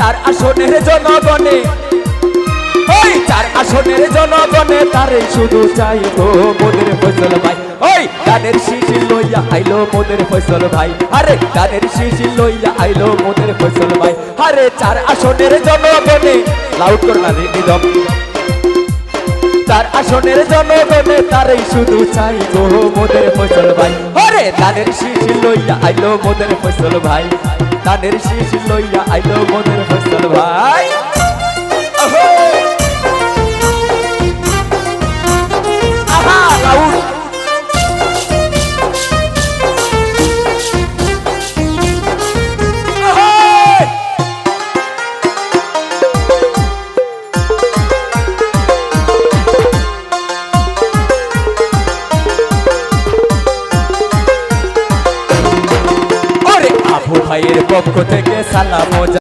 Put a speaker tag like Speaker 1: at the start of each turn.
Speaker 1: চার আসনের জনগণে, ওই চার আসনের জনগণে তারে শুধু চাইবো মোদের ফয়সাল ভাই। ওই গানের শিশির লইয়া আইলো মোদের ফয়সাল ভাই, আরে গানের শিশির লইয়া আইলো মোদের ফয়সাল ভাই। আরে চার আসনের জনগণে, লাউড করো না নিদম, চার আসনের জনগণে তারেই শুধু চাইবো মোদের ফয়সাল ভাই। আরে গানের শিশির লইয়া আইলো মোদের ফয়সাল ভাই, গানের শিশির লইয়া আইলো মোদের ফয়সাল ভাই।